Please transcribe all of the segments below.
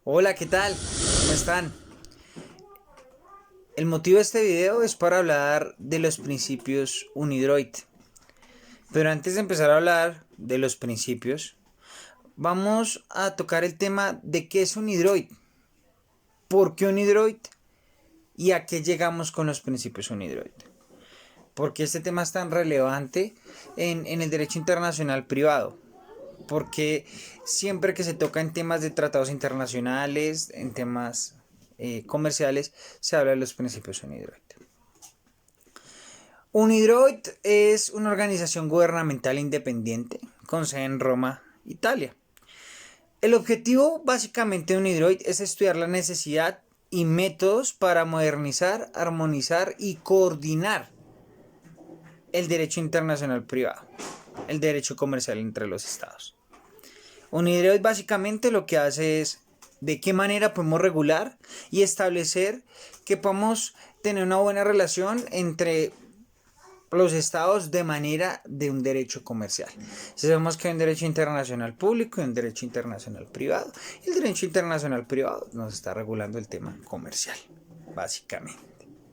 Hola, ¿qué tal? ¿Cómo están? El motivo de este video es para hablar de los principios Unidroid. Pero antes de empezar a hablar de los principios, vamos a tocar el tema de qué es Unidroid, por qué Unidroid y a qué llegamos con los principios Unidroid. ¿Por qué este tema es tan relevante en el derecho internacional privado? Porque siempre que se toca en temas de tratados internacionales, en temas comerciales, se habla de los principios Unidroid. Unidroid es una organización gubernamental independiente con sede en Roma, Italia. El objetivo básicamente de Unidroid es estudiar la necesidad y métodos para modernizar, armonizar y coordinar el derecho internacional privado, el derecho comercial entre los estados. Unidroid básicamente lo que hace es de qué manera podemos regular y establecer que podamos tener una buena relación entre los estados de manera de un derecho comercial. Sabemos que hay un derecho internacional público y un derecho internacional privado. El derecho internacional privado nos está regulando el tema comercial, básicamente.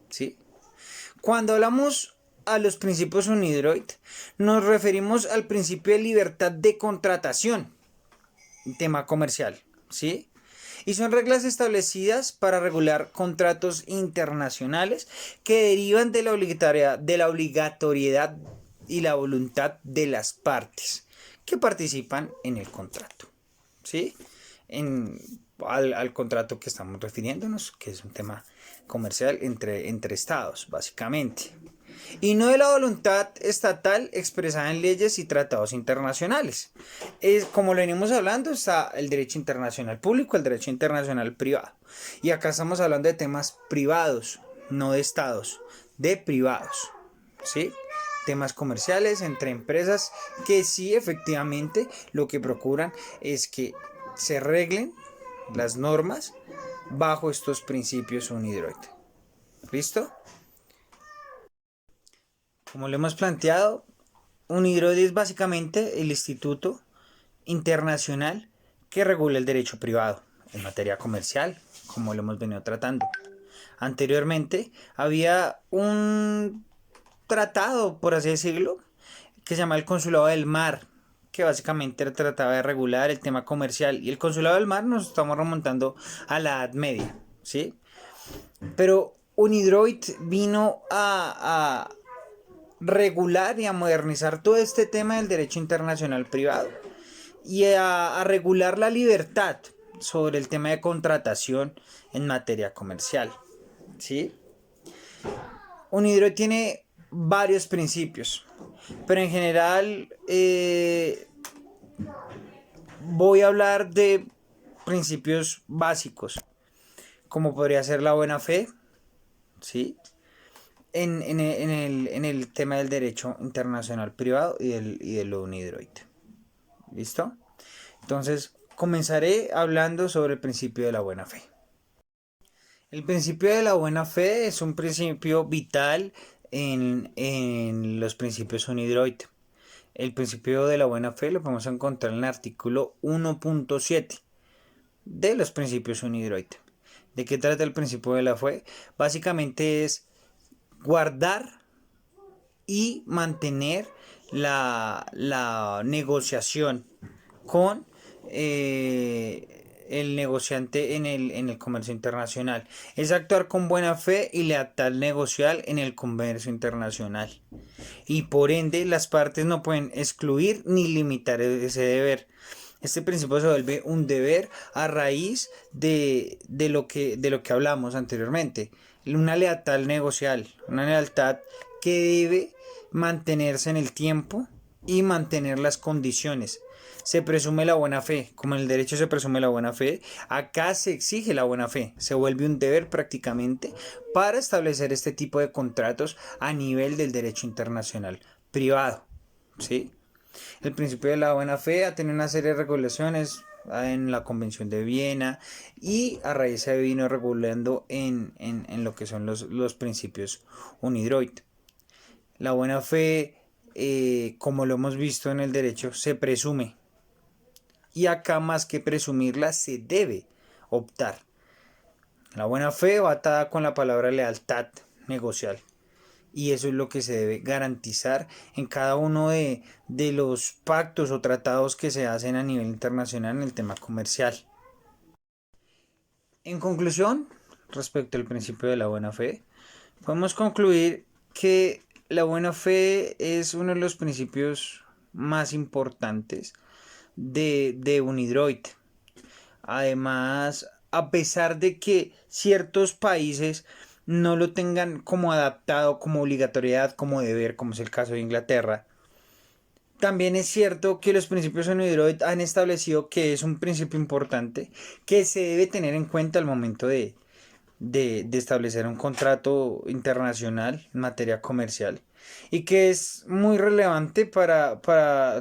¿Sí? Cuando hablamos a los principios Unidroid, nos referimos al principio de libertad de contratación, tema comercial. ¿Sí? Y son reglas establecidas para regular contratos internacionales que derivan de la obligatoriedad y la voluntad de las partes que participan en el contrato. ¿Sí? Al contrato que estamos refiriéndonos, que es un tema comercial entre estados, básicamente. Y no de la voluntad estatal expresada en leyes y tratados internacionales. Como lo venimos hablando, está el derecho internacional público, el derecho internacional privado. Y acá estamos hablando de temas privados, no de estados, de privados. ¿Sí? Temas comerciales entre empresas que sí efectivamente lo que procuran es que se reglen las normas bajo estos principios Unidroid. ¿Listo? Como lo hemos planteado, Unidroid es básicamente el instituto internacional que regula el derecho privado en materia comercial, como lo hemos venido tratando. Anteriormente había un tratado, por así decirlo, que se llama el Consulado del Mar, que básicamente trataba de regular el tema comercial. Y el Consulado del Mar nos estamos remontando a la Edad Media, ¿sí? Pero Unidroid vino a regular y a modernizar todo este tema del derecho internacional privado y a regular la libertad sobre el tema de contratación en materia comercial. ¿Sí? Unidroid tiene varios principios, pero en general voy a hablar de principios básicos, como podría ser la buena fe, ¿sí? En el tema del derecho internacional privado y de lo Unidroid. ¿Listo? Entonces, comenzaré hablando sobre el principio de la buena fe. El principio de la buena fe es un principio vital en los principios Unidroid. El principio de la buena fe lo podemos encontrar en el artículo 1.7 de los principios Unidroid. ¿De qué trata el principio de la fe? Básicamente es guardar y mantener la negociación con el negociante en el comercio internacional. Es actuar con buena fe y lealtad negocial en el comercio internacional. Y por ende las partes no pueden excluir ni limitar ese deber. Este principio se vuelve un deber a raíz de de lo que hablamos anteriormente. Una lealtad negocial, una lealtad que debe mantenerse en el tiempo y mantener las condiciones. Se presume la buena fe, como en el derecho se presume la buena fe, acá se exige la buena fe, se vuelve un deber prácticamente para establecer este tipo de contratos a nivel del derecho internacional privado, ¿sí? El principio de la buena fe ha tenido una serie de regulaciones en la Convención de Viena, y a raíz se vino regulando en lo que son los principios UNIDROIT. La buena fe, como lo hemos visto en el derecho, se presume, y acá más que presumirla se debe optar. La buena fe va atada con la palabra lealtad negocial. Y eso es lo que se debe garantizar en cada uno de los pactos o tratados que se hacen a nivel internacional en el tema comercial. En conclusión, respecto al principio de la buena fe, podemos concluir que la buena fe es uno de los principios más importantes de UNIDROIT. Además, a pesar de que ciertos países no lo tengan como adaptado, como obligatoriedad, como deber, como es el caso de Inglaterra, también es cierto que los principios UNIDROIT han establecido que es un principio importante que se debe tener en cuenta al momento de establecer un contrato internacional en materia comercial, y que es muy relevante para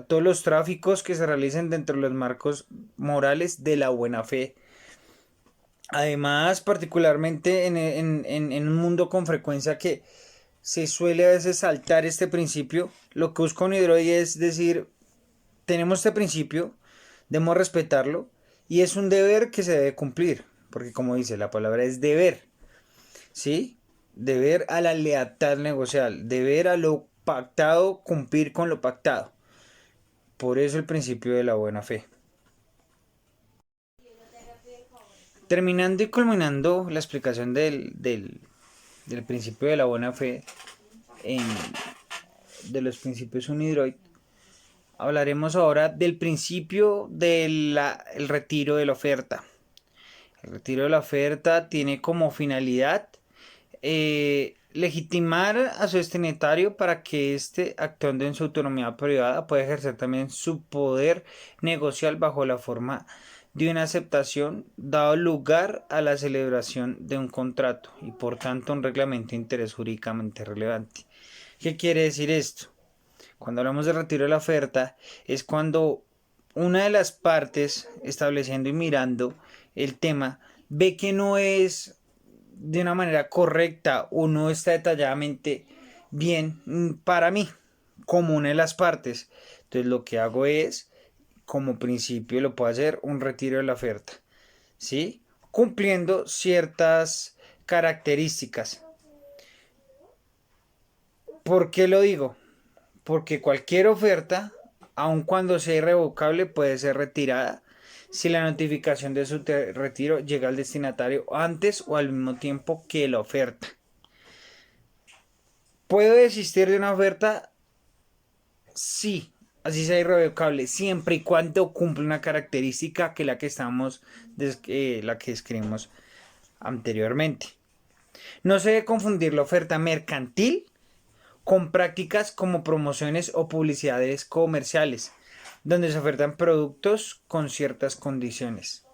todos los tráficos que se realicen dentro de los marcos morales de la buena fe. Además, particularmente en un mundo con frecuencia que se suele a veces saltar este principio, lo que busca UNIDROIT es decir, tenemos este principio, debemos respetarlo, y es un deber que se debe cumplir, porque como dice la palabra es deber, ¿sí? Deber a la lealtad negocial, deber a lo pactado, cumplir con lo pactado. Por eso el principio de la buena fe. Terminando y culminando la explicación del principio de la buena fe, en, de los principios UNIDROIT, hablaremos ahora del principio del retiro de la oferta. El retiro de la oferta tiene como finalidad legitimar a su destinatario para que éste, actuando en su autonomía privada, pueda ejercer también su poder negocial bajo la forma de una aceptación, dado lugar a la celebración de un contrato y por tanto un reglamento de interés jurídicamente relevante. ¿Qué quiere decir esto? Cuando hablamos de retiro de la oferta, es cuando una de las partes, estableciendo y mirando el tema, ve que no es de una manera correcta o no está detalladamente bien para mí, como una de las partes. Entonces lo que hago es, como principio, lo puedo hacer un retiro de la oferta, ¿sí? Cumpliendo ciertas características. ¿Por qué lo digo? Porque cualquier oferta, aun cuando sea irrevocable, puede ser retirada si la notificación de su retiro llega al destinatario antes o al mismo tiempo que la oferta. ¿Puedo desistir de una oferta? Sí, así sea irrevocable, siempre y cuando cumple una característica que la que la que escribimos anteriormente. No se debe confundir la oferta mercantil con prácticas como promociones o publicidades comerciales, donde se ofertan productos con ciertas condiciones.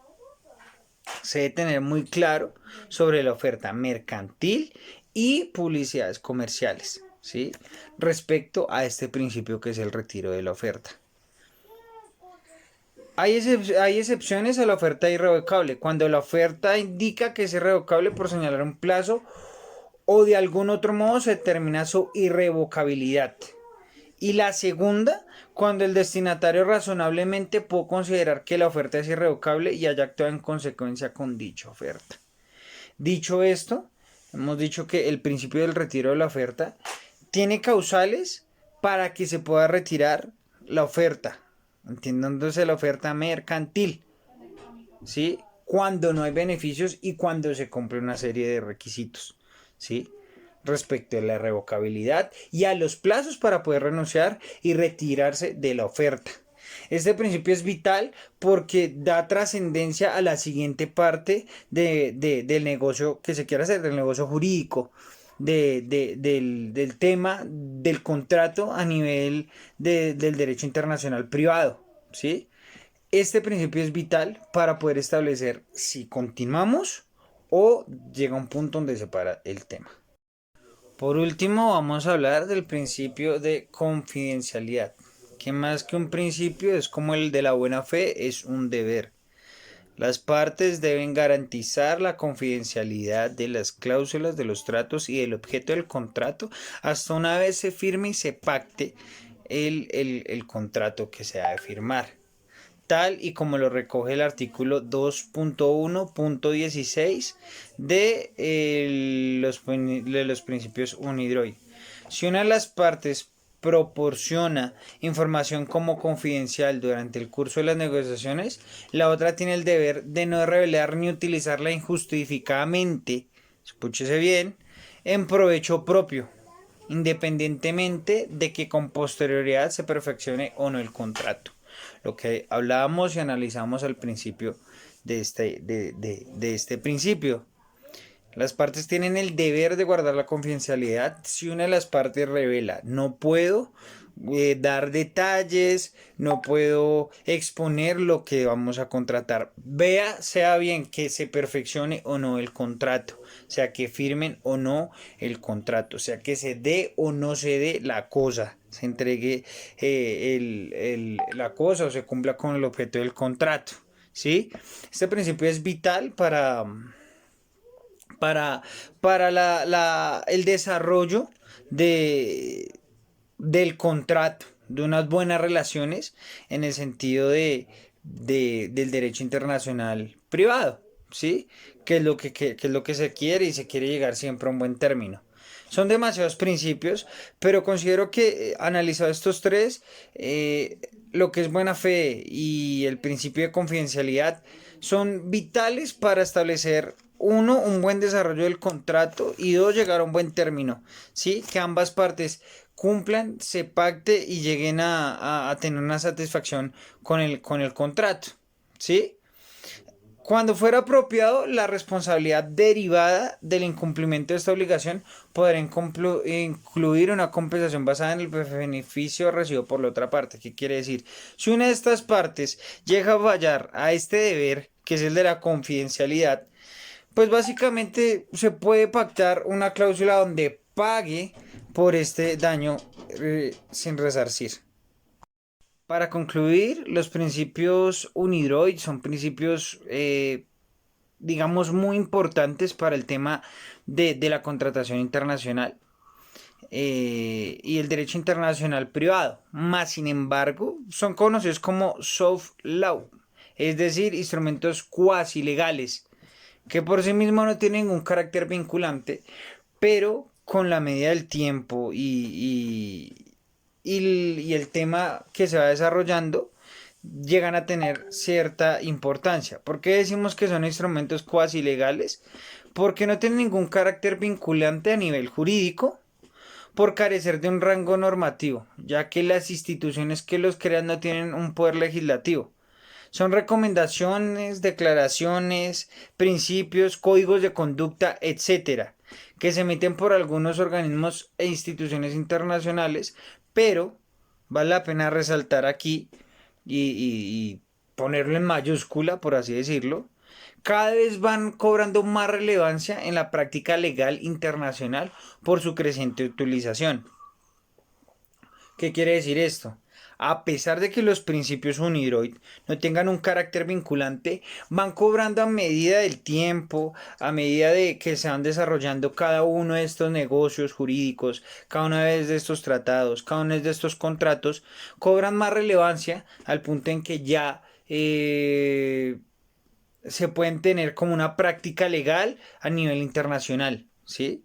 Se debe tener muy claro sobre la oferta mercantil y publicidades comerciales, ¿sí? Respecto a este principio que es el retiro de la oferta. Hay excepciones a la oferta irrevocable, cuando la oferta indica que es irrevocable por señalar un plazo o de algún otro modo se determina su irrevocabilidad. Y la segunda, cuando el destinatario razonablemente puede considerar que la oferta es irrevocable y haya actuado en consecuencia con dicha oferta. Dicho esto, hemos dicho que el principio del retiro de la oferta tiene causales para que se pueda retirar la oferta, entiendiéndose la oferta mercantil, ¿sí? Cuando no hay beneficios y cuando se cumple una serie de requisitos, ¿sí? Respecto a la revocabilidad y a los plazos para poder renunciar y retirarse de la oferta. Este principio es vital porque da trascendencia a la siguiente parte del negocio que se quiere hacer, del negocio jurídico, del tema del contrato a nivel del derecho internacional privado, ¿sí? Este principio es vital para poder establecer si continuamos o llega un punto donde se para el tema. Por último, vamos a hablar del principio de confidencialidad, que más que un principio es como el de la buena fe, es un deber. Las partes deben garantizar la confidencialidad de las cláusulas de los tratos y del objeto del contrato hasta una vez se firme y se pacte el contrato que se ha de firmar, tal y como lo recoge el artículo 2.1.16 de los principios UNIDROIT. Si una de las partes proporciona información como confidencial durante el curso de las negociaciones, la otra tiene el deber de no revelar ni utilizarla injustificadamente, escúchese bien, en provecho propio, independientemente de que con posterioridad se perfeccione o no el contrato. Lo que hablábamos y analizamos al principio de este principio. Las partes tienen el deber de guardar la confidencialidad. Si una de las partes revela, no puedo dar detalles, no puedo exponer lo que vamos a contratar. Sea bien que se perfeccione o no el contrato, sea que firmen o no el contrato, sea que se dé o no se dé la cosa, se entregue la cosa o se cumpla con el objeto del contrato. ¿Sí? Este principio es vital para, para el desarrollo de, del contrato, de unas buenas relaciones en el sentido del derecho internacional privado, ¿sí? Que es que es lo que se quiere y se quiere llegar siempre a un buen término. Son demasiados principios, pero considero que analizado estos tres, lo que es buena fe y el principio de confidencialidad son vitales para establecer uno, un buen desarrollo del contrato y dos, llegar a un buen término, ¿sí? Que ambas partes cumplan, se pacte y lleguen a tener una satisfacción con el contrato, ¿sí? Cuando fuera apropiado, la responsabilidad derivada del incumplimiento de esta obligación podrá incluir una compensación basada en el beneficio recibido por la otra parte. ¿Qué quiere decir? Si una de estas partes llega a fallar a este deber, que es el de la confidencialidad, pues básicamente se puede pactar una cláusula donde pague por este daño sin resarcir. Para concluir, los principios UNIDROIT son principios, digamos, muy importantes para el tema de la contratación internacional y el derecho internacional privado. Más sin embargo, son conocidos como soft law, es decir, instrumentos cuasi legales que por sí mismos no tienen un carácter vinculante, pero con la medida del tiempo y el tema que se va desarrollando, llegan a tener cierta importancia. ¿Por qué decimos que son instrumentos cuasi legales? Porque no tienen ningún carácter vinculante a nivel jurídico, por carecer de un rango normativo, ya que las instituciones que los crean no tienen un poder legislativo. Son recomendaciones, declaraciones, principios, códigos de conducta, etcétera, que se emiten por algunos organismos e instituciones internacionales, pero vale la pena resaltar aquí y ponerlo en mayúscula, por así decirlo, cada vez van cobrando más relevancia en la práctica legal internacional por su creciente utilización. ¿Qué quiere decir esto? A pesar de que los principios UNIDROIT no tengan un carácter vinculante, van cobrando a medida del tiempo, a medida de que se van desarrollando cada uno de estos negocios jurídicos, cada uno de estos tratados, cada uno de estos contratos, cobran más relevancia al punto en que ya se pueden tener como una práctica legal a nivel internacional, ¿sí?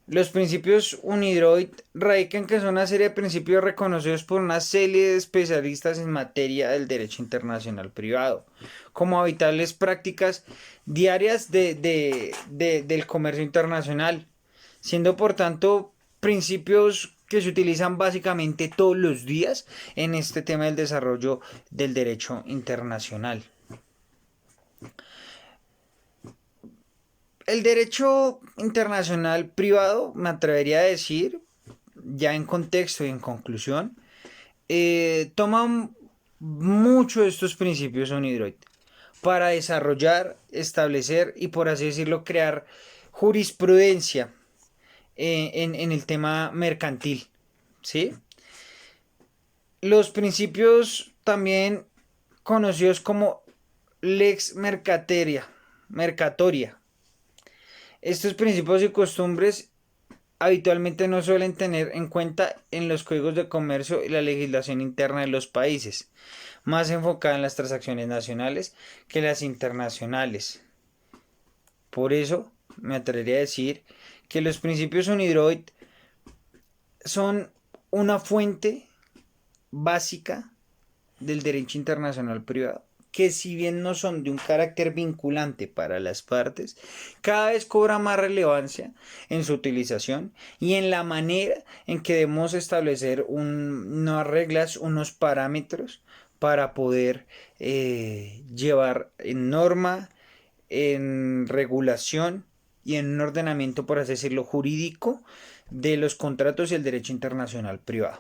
Los principios UNIDROIT radican que son una serie de principios reconocidos por una serie de especialistas en materia del derecho internacional privado, como habituales prácticas diarias del comercio internacional, siendo por tanto principios que se utilizan básicamente todos los días en este tema del desarrollo del derecho internacional. El derecho internacional privado, me atrevería a decir, ya en contexto y en conclusión, toma mucho de estos principios UNIDROIT para desarrollar, establecer y, por así decirlo, crear jurisprudencia en el tema mercantil. ¿Sí? Los principios también conocidos como lex mercatoria. Estos principios y costumbres habitualmente no suelen tener en cuenta en los códigos de comercio y la legislación interna de los países, más enfocada en las transacciones nacionales que las internacionales. Por eso me atrevería a decir que los principios UNIDROIT son una fuente básica del derecho internacional privado, que si bien no son de un carácter vinculante para las partes, cada vez cobra más relevancia en su utilización y en la manera en que debemos establecer unas reglas, unos parámetros para poder llevar en norma, en regulación y en un ordenamiento, por así decirlo, jurídico de los contratos y el derecho internacional privado.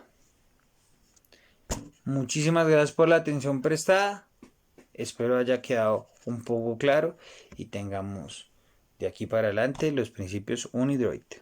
Muchísimas gracias por la atención prestada. Espero haya quedado un poco claro y tengamos de aquí para adelante los principios UNIDROIT.